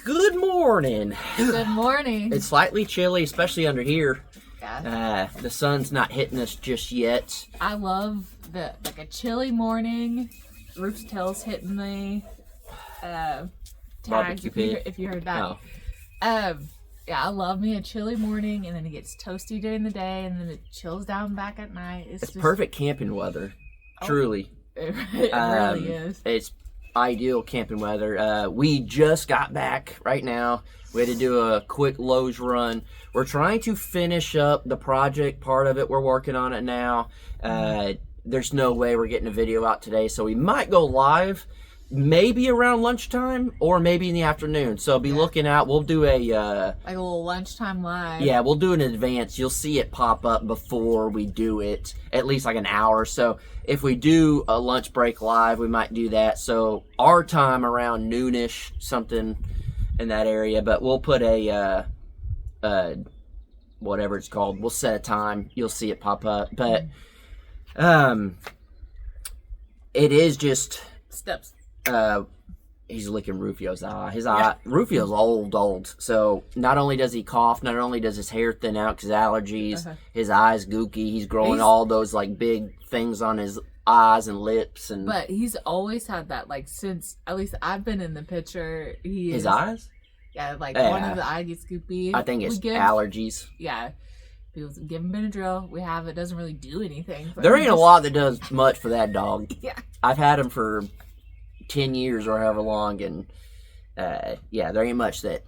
Good morning. Good morning. It's slightly chilly, especially under here. Yeah. The sun's not hitting us just yet. I love a chilly morning. Rooster tails hitting the tags if you heard that. Oh. Yeah, I love me a chilly morning, and then it gets toasty during the day, and then it chills down back at night. It's just perfect camping weather. Truly. It really is. It's ideal camping weather. We just got back right now. We had to do a quick Lowe's run. We're trying to finish up the project part of it. We're working on it now. There's no way we're getting a video out today, so we might go live maybe around lunchtime or maybe in the afternoon. So be looking out. We'll do a like a little lunchtime live. Yeah, we'll do it in advance. You'll see it pop up before we do it, at least like an hour. So if we do a lunch break live, we might do that. So our time around noonish, something in that area. But we'll put a whatever it's called. We'll set a time. You'll see it pop up. But it is just steps. He's licking Rufio's eye. His eye, Rufio's old. So not only does he cough, not only does his hair thin out because allergies, his eyes gooky. He's growing all those like big things on his eyes and lips, and but he's always had that since at least I've been in the picture. His eyes, one of the eye gets goopy. I think it's allergies. Yeah. People give him Benadryl. We have it. Doesn't really do anything. There ain't a lot that does much for that dog. Yeah. I've had him for 10 years or however long, and there ain't much that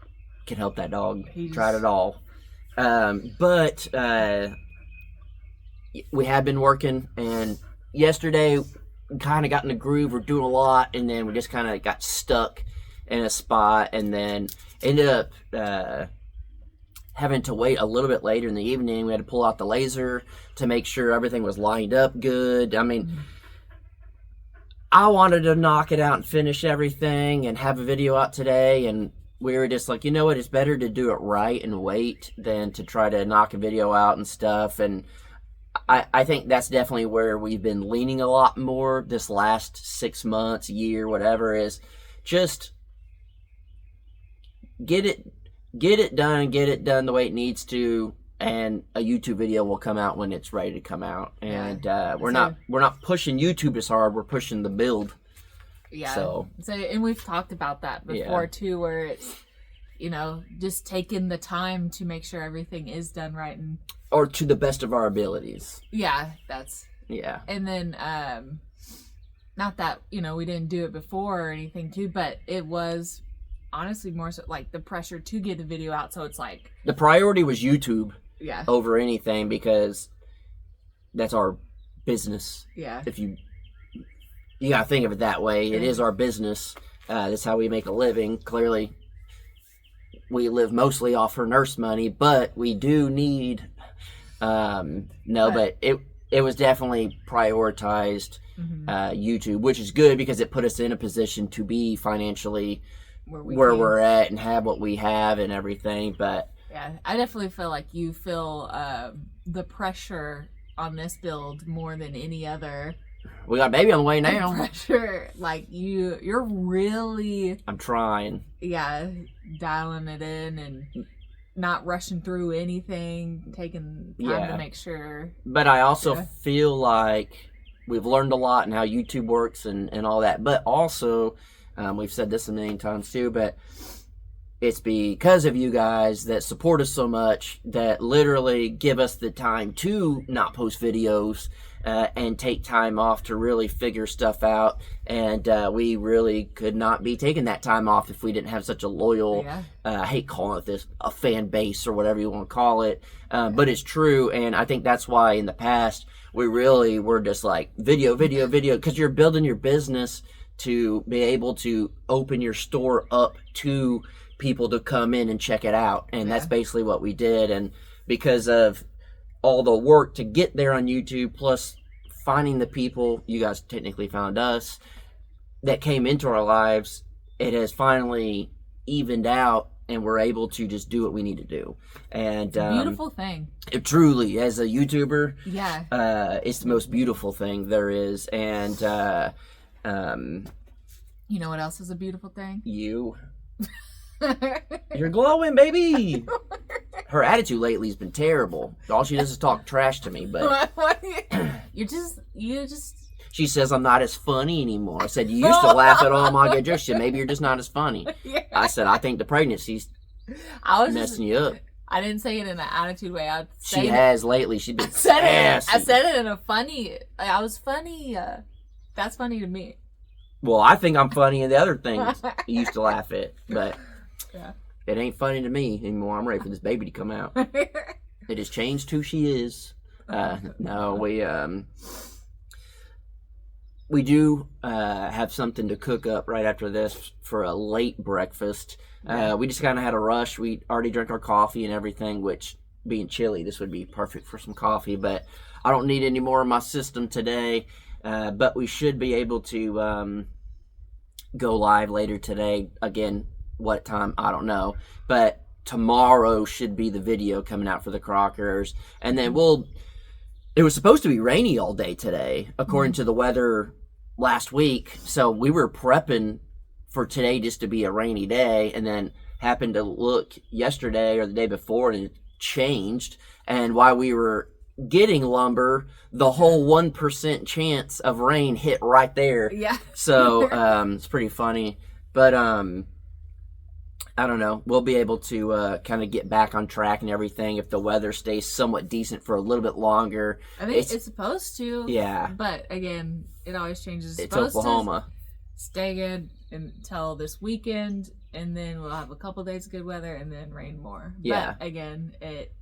can help that dog. Tried it all. But we have been working, and yesterday we kind of got in the groove. We're doing a lot, and then we just kind of got stuck in a spot, and then ended up having to wait a little bit later in the evening. We had to pull out the laser to make sure everything was lined up good. I mean, I wanted to knock it out and finish everything and have a video out today, and we were just like, you know what, it's better to do it right and wait than to try to knock a video out and stuff. And I think that's definitely where we've been leaning a lot more this last 6 months, year, whatever, is just get it done the way it needs to, and a YouTube video will come out when it's ready to come out. And we're not pushing YouTube as hard. We're pushing the build. Yeah. So and we've talked about that before too, where it's just taking the time to make sure everything is done right or to the best of our abilities. Yeah, And then not that we didn't do it before or anything too, but it was honestly more so like the pressure to get the video out. So it's like the priority was YouTube over anything, because that's our business. Yeah. If you gotta think of it that way. It is our business. That's how we make a living. Clearly we live mostly off her nurse money, but we do need but it was definitely prioritized YouTube, which is good because it put us in a position to be financially where we're at and have what we have and everything. But yeah, I definitely feel like you feel the pressure on this build more than any other. We got a baby on the way now. Pressure, like you're really. I'm trying. Yeah, dialing it in and not rushing through anything, taking time to make sure. But I also feel like we've learned a lot in how YouTube works and all that. But also, we've said this a million times too, but it's because of you guys that support us so much, that literally give us the time to not post videos and take time off to really figure stuff out. And we really could not be taking that time off if we didn't have such a loyal, I hate calling it this, a fan base or whatever you want to call it. But it's true. And I think that's why in the past, we really were just like video, because you're building your business to be able to open your store up to people to come in and check it out. And that's basically what we did. And because of all the work to get there on YouTube, plus finding the people, you guys technically found us, that came into our lives, it has finally evened out, and we're able to just do what we need to do. And it's a beautiful thing. It truly, as a YouTuber, it's the most beautiful thing there is. And you know what else is a beautiful thing? You. You're glowing, baby. Her attitude lately has been terrible. All she does is talk trash to me. But you just. She says I'm not as funny anymore. I said, you used to laugh at all my good jokes. She said, maybe you're just not as funny. Yeah. I said, I think the pregnancy's messing you up. I didn't say it in an attitude way. She has lately. She's been sassy. I said it in a funny. I was funny. That's funny to me. Well, I think I'm funny in the other things you used to laugh at, but it ain't funny to me anymore. I'm ready for this baby to come out. It has changed who she is. No, we do have something to cook up right after this for a late breakfast. We just kind of had a rush. We already drank our coffee and everything, which being chilly, this would be perfect for some coffee, but I don't need any more in my system today. But we should be able to go live later today. Again, what time, I don't know. But tomorrow should be the video coming out for the Crockers. And then it was supposed to be rainy all day today, according to the weather last week. So we were prepping for today just to be a rainy day, and then happened to look yesterday or the day before and it changed. And while we were getting lumber, the whole 1% chance of rain hit right there. Yeah. So it's pretty funny. But I don't know. We'll be able to kind of get back on track and everything if the weather stays somewhat decent for a little bit longer. I think it's supposed to. Yeah. But again, it always changes. It's Oklahoma. Stay good until this weekend, and then we'll have a couple days of good weather and then rain more. Yeah. But again, it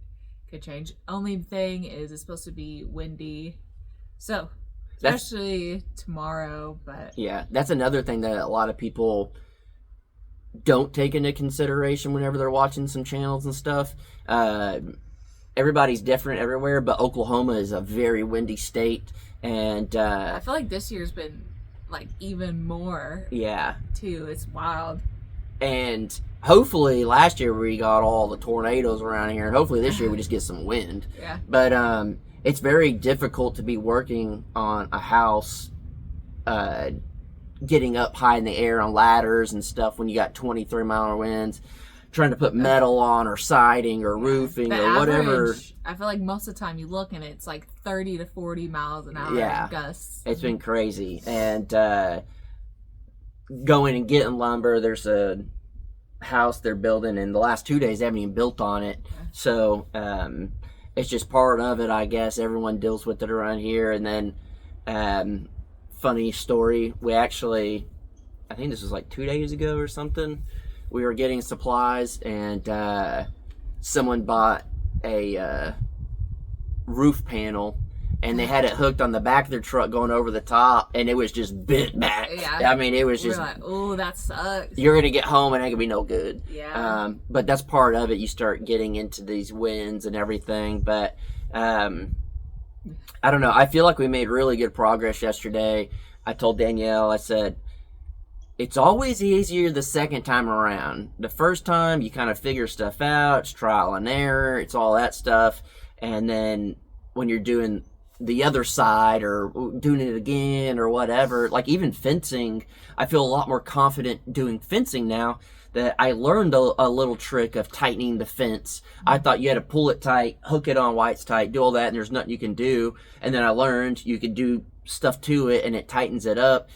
could change. Only thing is it's supposed to be windy. So, especially tomorrow, but yeah, that's another thing that a lot of people don't take into consideration whenever they're watching some channels and stuff. Everybody's different everywhere, but Oklahoma is a very windy state, and I feel like this year's been like even more. Yeah. Too. It's wild. And hopefully last year we got all the tornadoes around here, and hopefully this year we just get some wind. Yeah. But it's very difficult to be working on a house, getting up high in the air on ladders and stuff when you got 23-mile winds, trying to put metal on or siding or roofing or whatever. I feel like most of the time you look and it's like 30 to 40 miles an hour gusts. It's been crazy. And going and getting lumber, there's a house they're building, and the last 2 days they haven't even built on it. So it's just part of it, I guess. Everyone deals with it around here. And then funny story, we actually, I think this was like 2 days ago or something, we were getting supplies, and someone bought a roof panel, and they had it hooked on the back of their truck going over the top, and it was just bent back. Yeah. I mean, it was just, we're like, oh, that sucks. You're going to get home and it ain't going to be no good. Yeah. But that's part of it. You start getting into these winds and everything. But I don't know. I feel like we made really good progress yesterday. I told Danielle, I said, it's always easier the second time around. The first time, you kind of figure stuff out. It's trial and error. It's all that stuff. And then when you're doing the other side or doing it again or whatever, like even fencing, I feel a lot more confident doing fencing now that I learned a little trick of tightening the fence. I thought you had to pull it tight, hook it on while it's tight, do all that, and there's nothing you can do. And then I learned you could do stuff to it and it tightens it up.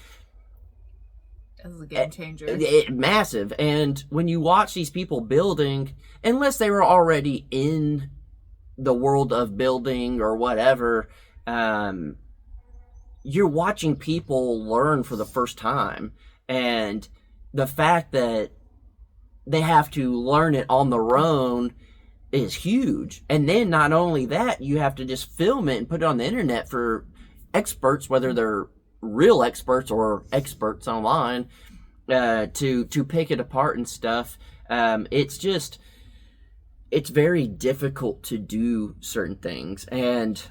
That's a game changer. Massive. And when you watch these people building, unless they were already in the world of building or whatever, you're watching people learn for the first time. And the fact that they have to learn it on their own is huge. And then not only that, you have to just film it and put it on the internet for experts, whether they're real experts or experts online, to pick it apart and stuff. It's very difficult to do certain things. And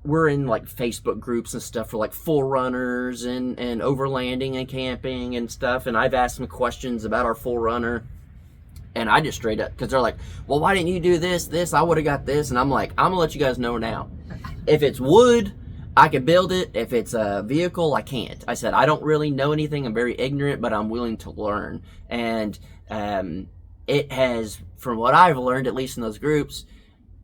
we're in like Facebook groups and stuff for like Forerunners and overlanding and camping and stuff. And I've asked them questions about our Forerunner. And I just straight up, because they're like, well, why didn't you do this? I would have got this. And I'm like, I'm going to let you guys know now. If it's wood, I could build it. If it's a vehicle, I can't. I said, I don't really know anything. I'm very ignorant, but I'm willing to learn. And it has, from what I've learned, at least in those groups,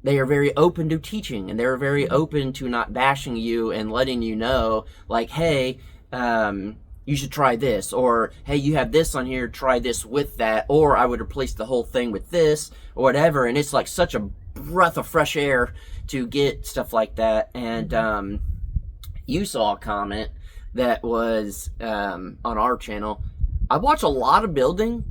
they are very open to teaching, and they're very open to not bashing you and letting you know, like, hey, you should try this, or hey, you have this on here, try this with that, or I would replace the whole thing with this, or whatever. And it's like such a breath of fresh air to get stuff like that. And you saw a comment that was on our channel. I watch a lot of building.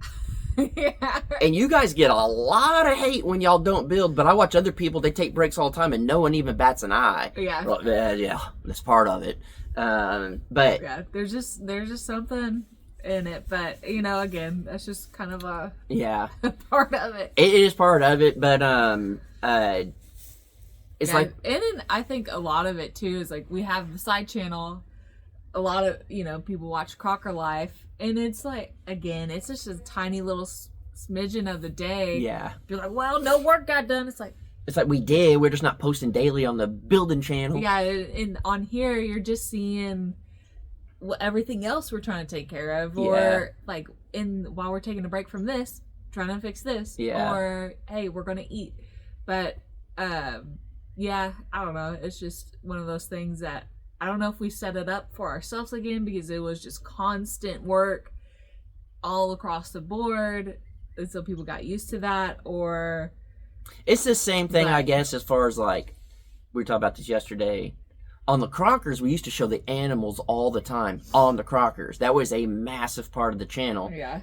Yeah. And you guys get a lot of hate when y'all don't build, but I watch other people, they take breaks all the time and no one even bats an eye. Yeah. Well, yeah, that's part of it. But yeah, there's just something in it, but you know, again, that's just kind of a part of it. It is part of it, but it's like, and then I think a lot of it too is like we have the side channel. A lot of people watch Crocker Life, and it's like, again, it's just a tiny little smidgen of the day. Yeah. You're like, well, no work got done. It's like we did. We're just not posting daily on the building channel. Yeah, and on here you're just seeing everything else we're trying to take care of, or like while we're taking a break from this, trying to fix this, or hey, we're gonna eat. But I don't know. It's just one of those things that I don't know if we set it up for ourselves again because it was just constant work all across the board, and so people got used to that, or it's the same thing, I guess, as far as like we were talking about this yesterday. On the Crockers, we used to show the animals all the time on the Crockers. That was a massive part of the channel. Yeah.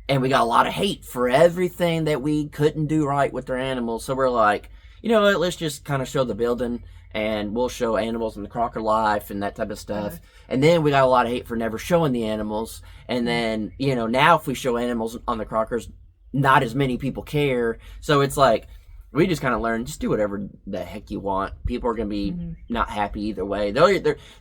And we got a lot of hate for everything that we couldn't do right with their animals. So we're like, you know what, let's just kind of show the building, and we'll show animals in the Crocker Life and that type of stuff. And then we got a lot of hate for never showing the animals. And then, now if we show animals on the Crockers, not as many people care. So it's like, we just kind of learned, just do whatever the heck you want. People are going to be not happy either way.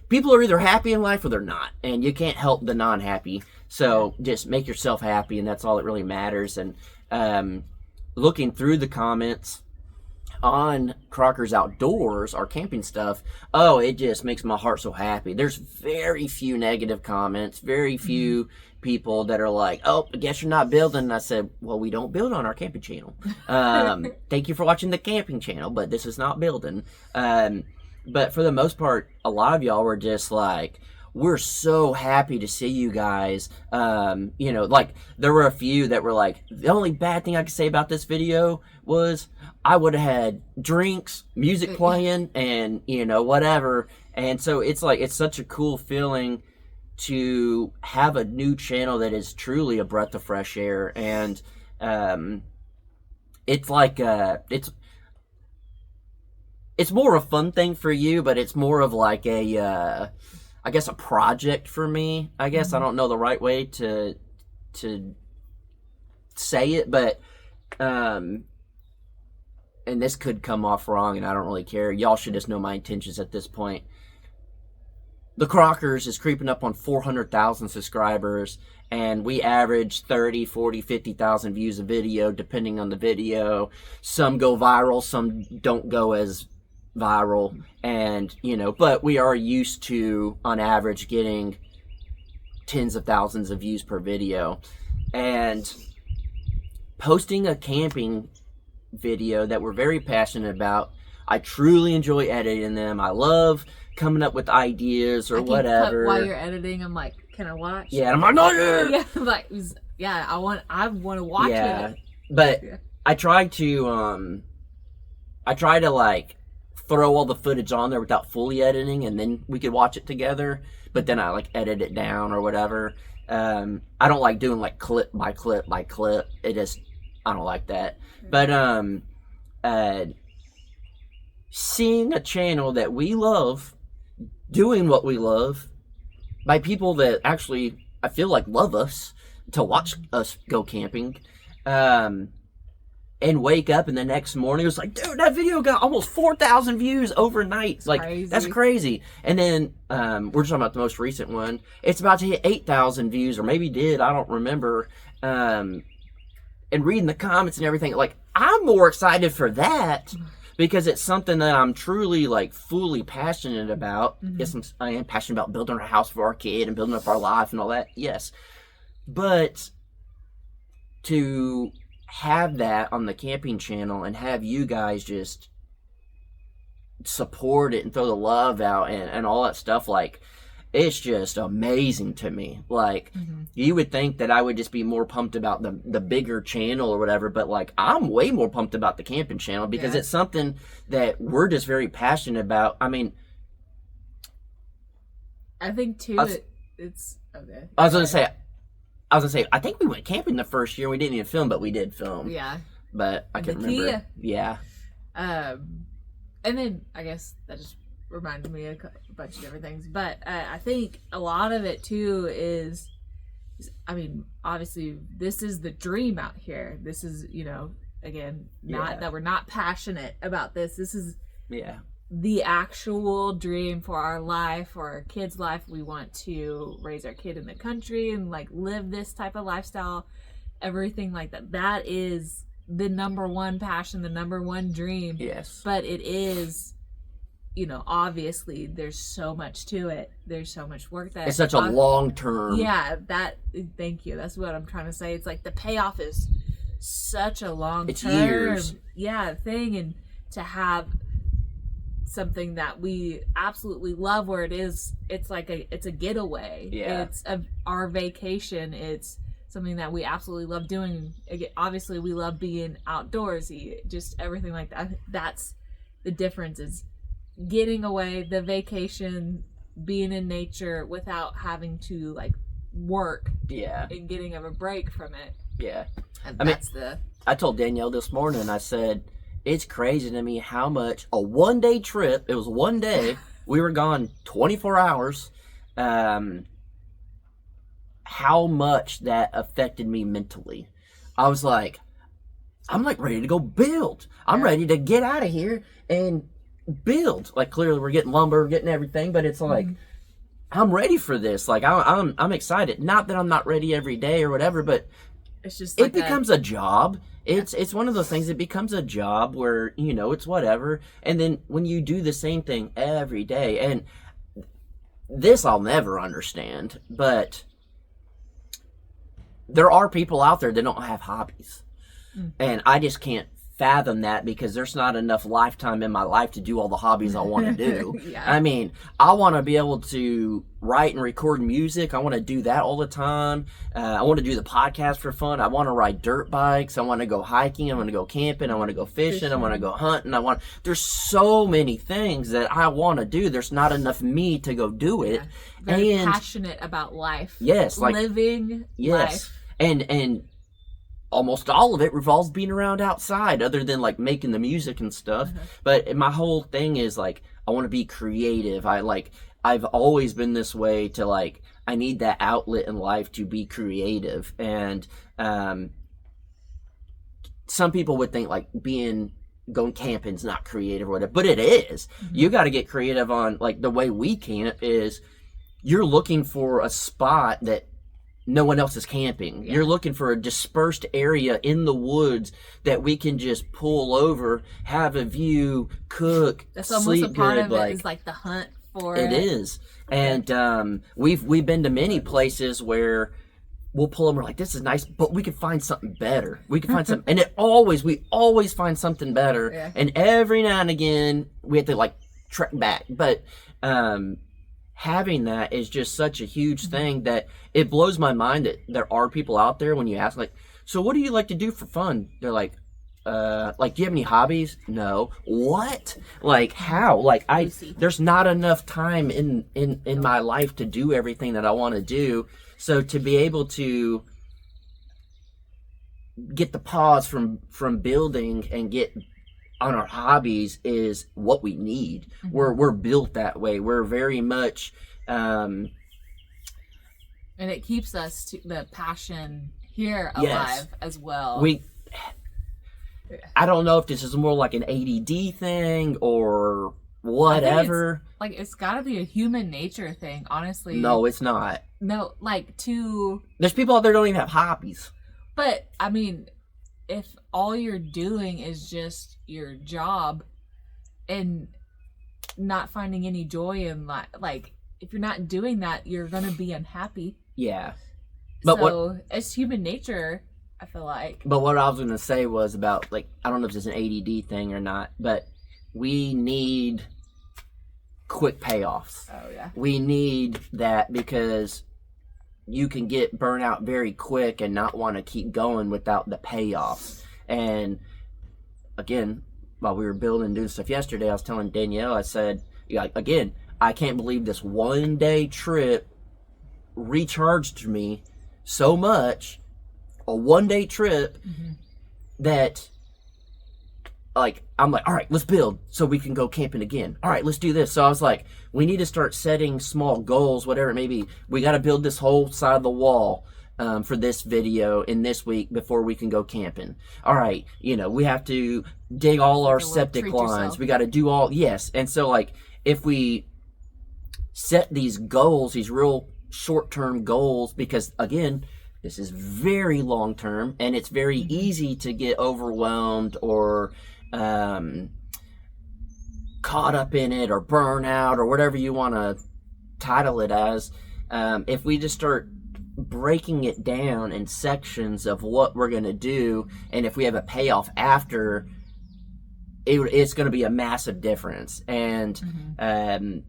People are either happy in life or they're not. And you can't help the non-happy. So just make yourself happy, and that's all that really matters. And looking through the comments on Crocker's Outdoors, our camping stuff, it just makes my heart so happy. There's very few negative comments, very few people that are like, oh, I guess you're not building. And I said, well, we don't build on our camping channel. Thank you for watching the camping channel, but this is not building. But for the most part, a lot of y'all were just like, we're so happy to see you guys. Like there were a few that were like, the only bad thing I could say about this video was I would have had drinks, music playing, and whatever. And so it's like, it's such a cool feeling to have a new channel that is truly a breath of fresh air. And it's like it's more a fun thing for you, but it's more of like a I guess a project for me. I guess I don't know the right way to say it, but and this could come off wrong, and I don't really care. Y'all should just know my intentions at this point. The Crockers is creeping up on 400,000 subscribers, and we average 30, 40, 50,000 views a video, depending on the video. Some go viral, some don't go as viral, and but we are used to, on average, getting tens of thousands of views per video. And posting a camping video that we're very passionate about, I truly enjoy editing them. I love coming up with ideas or whatever. While you're editing, I'm like, can I watch? Yeah, and I'm like, no, I want to watch it. But I try to like throw all the footage on there without fully editing, and then we could watch it together. But then I like edit it down or whatever. I don't like doing like clip by clip by clip. I don't like that. But seeing a channel that we love doing what we love by people that actually, I feel like, love us, to watch us go camping, and wake up and the next morning it was like, dude, that video got almost 4,000 views overnight. That's crazy. And then we're talking about the most recent one. It's about to hit 8,000 views, or maybe did, I don't remember. And reading the comments and everything, like, I'm more excited for that because it's something that I'm truly like fully passionate about. Mm-hmm. Yes, I am passionate about building our house for our kid and building up our life and all that. Yes, but to have that on the camping channel and have you guys just support it and throw the love out and all that stuff, like, it's just amazing to me. Like, you would think that I would just be more pumped about the bigger channel or whatever, but like, I'm way more pumped about the camping channel because it's something that we're just very passionate about. I mean, I think too, it's okay. I was gonna say, I think we went camping the first year. We didn't even film, but we did film. Yeah. But I can't remember. Yeah. And then I guess that just reminded me of a bunch of different things. But I think a lot of it too is, I mean, obviously this is the dream out here. This is, you know, again, not that we're not passionate about this. This is the actual dream for our life, for our kids' life. We want to raise our kid in the country and like live this type of lifestyle, everything like that. That is the number one passion, the number one dream. Yes. But it is, you know, obviously there's so much to it. There's so much work that it's such a long term. Yeah, thank you. That's what I'm trying to say. It's like the payoff is such a long it's term years. Thing, and to have something that we absolutely love where it's a getaway. It's our vacation. It's something that we absolutely love doing. Obviously we love being outdoorsy, just everything like that. That's the difference, is getting away, the vacation, being in nature without having to like work and getting a break from it. And I told Danielle this morning, I said, it's crazy to me how much a one-day trip, it was one day, we were gone 24 hours, how much that affected me mentally. I was like, I'm like ready to go build. I'm ready to get out of here and build. Like, clearly we're getting lumber, we're getting everything, but it's like, I'm ready for this. Like, I'm excited. Not that I'm not ready every day or whatever, but it's just like it becomes a job. It's one of those things. It becomes a job where, you know, it's whatever. And then when you do the same thing every day, and this I'll never understand, but there are people out there that don't have hobbies. And I just can't fathom that, because there's not enough lifetime in my life to do all the hobbies I want to do. I mean, I want to be able to write and record music. I want to do that all the time. I want to do the podcast for fun. I want to ride dirt bikes. I want to go hiking. I want to go camping. I want to go fishing. I want to go hunting. There's so many things that I want to do. There's not enough me to go do it. Very passionate about life. Yes. Like, living life. And almost all of it revolves being around outside, other than like making the music and stuff. But my whole thing is like, I want to be creative. I've always been this way, to like, I need that outlet in life to be creative. And some people would think like going camping's not creative or whatever, but it is. You got to get creative on, like, the way we camp is, you're looking for a spot that no one else is camping. You're looking for a dispersed area in the woods that we can just pull over, have a view, cook, that's almost sleep a part good. of it, is like the hunt for it. It is. And we've been to many places where we'll pull them, we're like, this is nice, but we could find something better. We could find something, and we always find something better. And every now and again we have to like trek back. But having that is just such a huge thing that it blows my mind that there are people out there, when you ask, like, so what do you like to do for fun? They're like, do you have any hobbies? No. What? Like, how? Like, there's not enough time in my life to do everything that I want to do. So to be able to get the pause from building and get on our hobbies is what we need. We're built that way. We're very much and it keeps us the passion here alive as well. I don't know if this is more like an ADD thing or whatever. It's gotta be a human nature thing, honestly. No, it's not. No, there's people out there that don't even have hobbies. But I mean, if all you're doing is just your job, and not finding any joy in life. Like, if you're not doing that, you're gonna be unhappy. Yeah. But so it's human nature, I feel like. But what I was gonna say was about, like, I don't know if it's an ADD thing or not, but we need quick payoffs. Oh yeah. We need that because you can get burnt out very quick and not want to keep going without the payoffs. And again, while we were building and doing stuff yesterday, I was telling Danielle, I said, again, I can't believe this 1 day trip recharged me so much, a 1 day trip, that, like, I'm like, all right, let's build so we can go camping again. All right, let's do this. So I was like, we need to start setting small goals, whatever it may be. We got to build this whole side of the wall for this video in this week before we can go camping. All right, we have to dig all our septic lines. We got to do all, yes. And so, like, if we set these goals, these real short-term goals, because, again, this is very long-term, and it's very easy to get overwhelmed or caught up in it or burn out or whatever you want to title it as. If we just start breaking it down in sections of what we're going to do, and if we have a payoff after, it's going to be a massive difference. And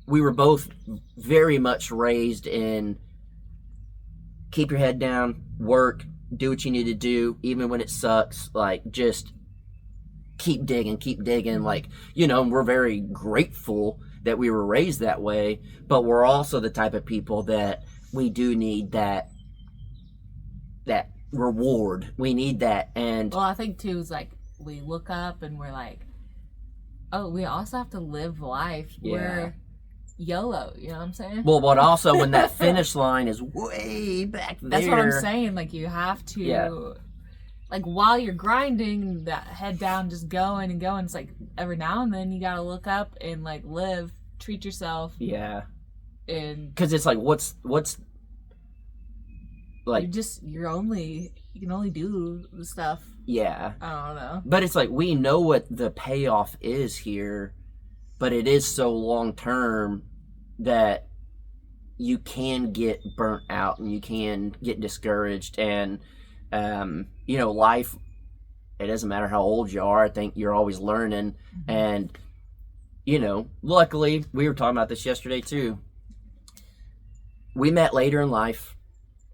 we were both very much raised in keep your head down, work, do what you need to do, even when it sucks. Like, just keep digging. Like, and we're very grateful that we were raised that way, but we're also the type of people that we do need that reward. We need that. And well, I think too is like we look up and we're like, oh, we also have to live life. Yeah. We're YOLO, you know what I'm saying? Well, but also when that finish line is way back there. That's what I'm saying. Like, you have to, like, while you're grinding, that head down, just going and going. It's like every now and then you gotta look up and, like, live, treat yourself. Yeah. And because it's like, what's like, you can only do the stuff. Yeah. I don't know. But it's like, we know what the payoff is here, but it is so long term that you can get burnt out and you can get discouraged. And life, it doesn't matter how old you are. I think you're always learning. And luckily, we were talking about this yesterday too. We met later in life,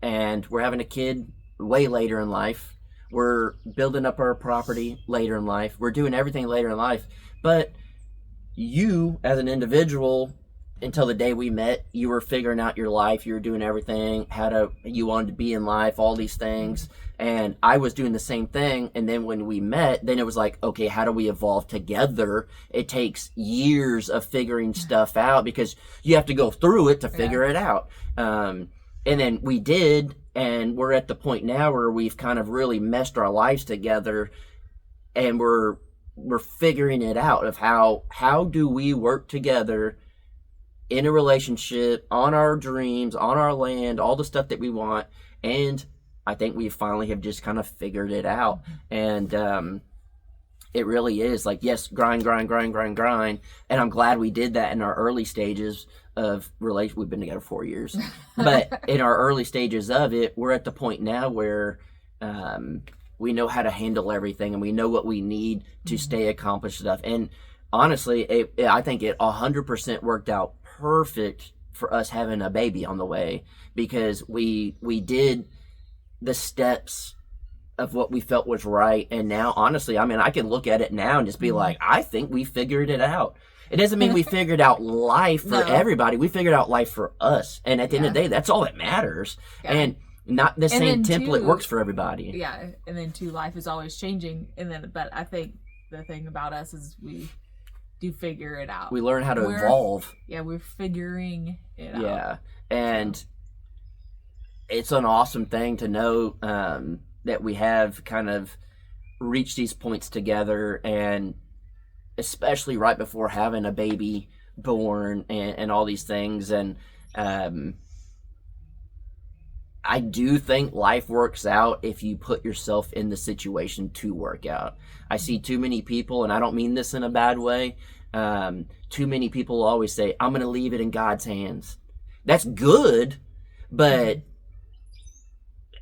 and we're having a kid way later in life. We're building up our property later in life. We're doing everything later in life. But you, as an individual, until the day we met, you were figuring out your life. You were doing everything, you wanted to be in life, all these things. And I was doing the same thing. And then when we met, then it was like, okay, how do we evolve together? It takes years of figuring stuff out because you have to go through it to figure it out. And then we did, and we're at the point now where we've kind of really meshed our lives together, and we're figuring it out of how do we work together in a relationship, on our dreams, on our land, all the stuff that we want. And I think we finally have just kind of figured it out. And it really is like, yes, grind. And I'm glad we did that in our early stages of relation. We've been together 4 years, but in our early stages of it, we're at the point now where we know how to handle everything, and we know what we need to stay accomplished stuff. And honestly, I think it 100% worked out perfect for us having a baby on the way, because we did the steps of what we felt was right. And now, honestly, I mean, I can look at it now and just be like, I think we figured it out. It doesn't mean we figured out life for everybody. We figured out life for us. And at the end of the day, that's all that matters. Yeah. And not the same template works for everybody. Yeah. And then too, life is always changing. But I think the thing about us is we do figure it out. We learn how to evolve. Yeah, we're figuring it out. Yeah. And it's an awesome thing to know that we have kind of reached these points together, and especially right before having a baby born and all these things. And I do think life works out if you put yourself in the situation to work out. I see too many people, and I don't mean this in a bad way. Too many people always say, I'm going to leave it in God's hands. That's good, but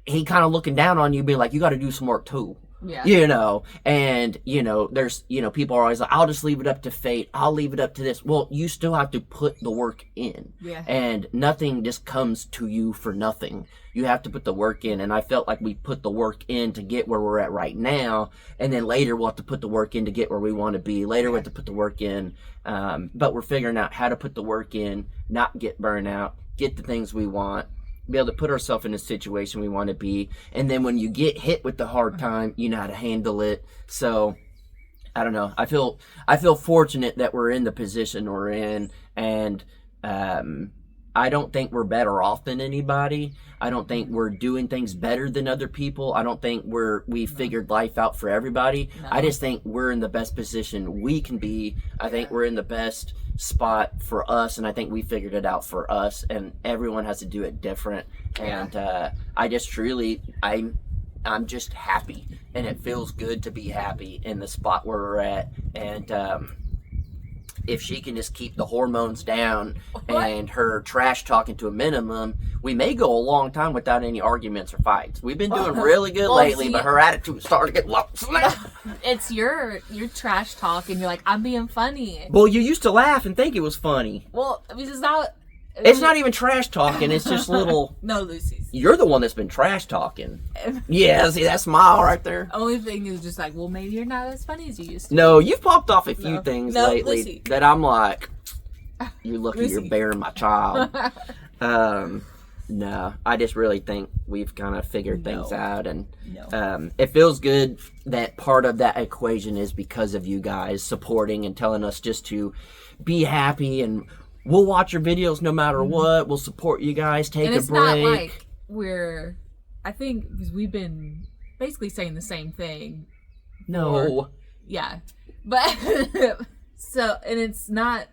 he kind of looking down on you, being like, you got to do some work too. Yeah. You know, and, you know, there's, you know, people are always like, I'll just leave it up to fate. I'll leave it up to this. Well, you still have to put the work in. Yeah. And nothing just comes to you for nothing. You have to put the work in. And I felt like we put the work in to get where we're at right now. And then later we'll have to put the work in to get where we want to be. Later we'll have to put the work in. But we're figuring out how to put the work in, not get burnt out, get the things we want, be able to put ourselves in a situation we want to be, and then when you get hit with the hard time, you know how to handle it. So I don't know, I feel fortunate that we're in the position we're in, and I don't think we're better off than anybody. I don't think we're doing things better than other people. I don't think we figured life out for everybody. No. I just think we're in the best position we can be. I think we're in the best spot for us, and I think we figured it out for us, and everyone has to do it different. And I just truly, I'm just happy, and it feels good to be happy in the spot where we're at. And if she can just keep the hormones down and her trash talking to a minimum, we may go a long time without any arguments or fights. We've been doing really good lately, but her attitude is starting to get low. It's your trash talk, and you're like, I'm being funny. Well, you used to laugh and think it was funny. Well, it's not. It's not even trash talking. It's just little. No, Lucy's. You're the one that's been trash talking. Yeah, see that smile right there. Only thing is just like, well, maybe you're not as funny as you used to. No, you've popped off a few things lately Lucy. That I'm like, you're lucky Lucy. You're bearing my child. No, I just really think we've kind of figured things out, and it feels good that part of that equation is because of you guys supporting and telling us just to be happy, and we'll watch your videos no matter what. We'll support you guys. Take a break. It's not like I think because we've been basically saying the same thing. No. Yeah. But, so, and it's not,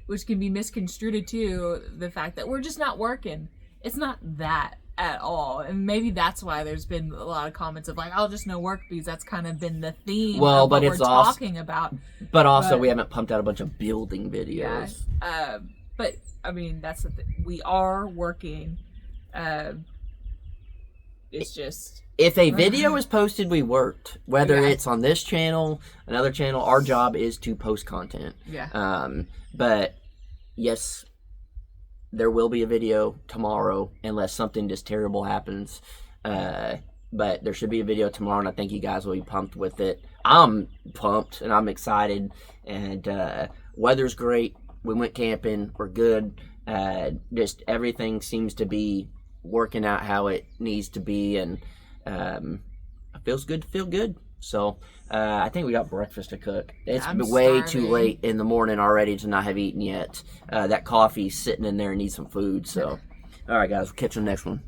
which can be misconstrued too, the fact that we're just not working. It's not that at all. And maybe that's why there's been a lot of comments of like, I'll just no work, because that's kind of been the theme of what we're talking about. But also we haven't pumped out a bunch of building videos. Yeah. But I mean, that's the thing. We are working. It's just if a video is posted, we worked. Whether it's on this channel, another channel, our job is to post content. Yeah. But yes, there will be a video tomorrow unless something just terrible happens. But there should be a video tomorrow, and I think you guys will be pumped with it. I'm pumped and I'm excited, and weather's great. We went camping. We're good. Just everything seems to be working out how it needs to be, and it feels good to feel good. So I think we got breakfast to cook. It's way too late in the morning already to not have eaten yet. That coffee's sitting in there and needs some food. So, all right, guys, we'll catch you on the next one.